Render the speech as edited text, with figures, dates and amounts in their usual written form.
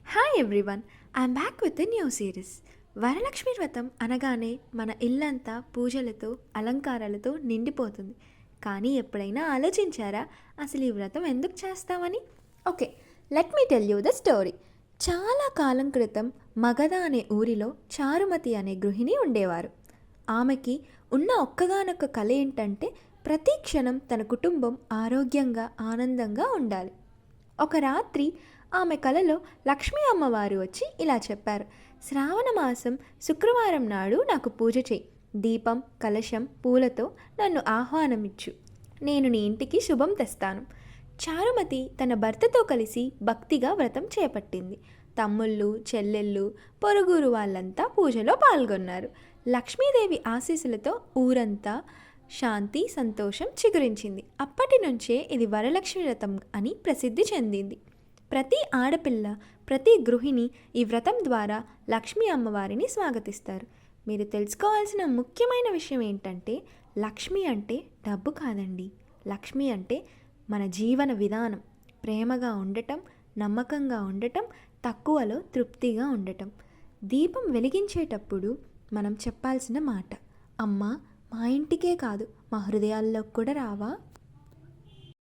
Hi everyone, I'm back with new series. Varalakshmi వ్రతం అనగానే మన ఇల్లంతా పూజలతో అలంకారాలతో నిండిపోతుంది. కానీ ఎప్పుడైనా ఆలోచించారా అసలు ఈ వ్రతం ఎందుకు చేస్తామని? Okay, let me tell you the story. చాలా కాలం క్రితం మగధ అనే ఊరిలో చారుమతి అనే గృహిణి ఉండేవారు. ఆమెకి ఉన్న ఒక్కగానొక్క కల ఏంటంటే ప్రతి క్షణం తన కుటుంబం ఆరోగ్యంగా ఆనందంగా ఉండాలి. ఒక రాత్రి ఆమె కలలో లక్ష్మీ అమ్మవారు వచ్చి ఇలా చెప్పారు: శ్రావణ మాసం శుక్రవారం నాడు నాకు పూజ చేయి, దీపం కలశం పూలతో నన్ను ఆహ్వానమిచ్చు, నేను నీ ఇంటికి శుభం తెస్తాను. చారుమతి తన భర్తతో కలిసి భక్తిగా వ్రతం చేపట్టింది. తమ్ముళ్ళు చెల్లెళ్ళు పొరుగురు వాళ్ళంతా పూజలో పాల్గొన్నారు. లక్ష్మీదేవి ఆశీస్సులతో ఊరంతా శాంతి సంతోషం చిగురించింది. అప్పటి నుంచే ఇది వరలక్ష్మి వ్రతం అని ప్రసిద్ధి చెందింది. ప్రతి ఆడపిల్ల ప్రతి గృహిణి ఈ వ్రతం ద్వారా లక్ష్మీ అమ్మవారిని స్వాగతిస్తారు. మీరు తెలుసుకోవాల్సిన ముఖ్యమైన విషయం ఏంటంటే లక్ష్మి అంటే డబ్బు కాదండి. లక్ష్మి అంటే మన జీవన విధానం, ప్రేమగా ఉండటం, నమ్మకంగా ఉండటం, తక్కువలో తృప్తిగా ఉండటం. దీపం వెలిగించేటప్పుడు మనం చెప్పాల్సిన మాట: అమ్మ, మా ఇంటికే కాదు మా హృదయాల్లో కూడా రావా?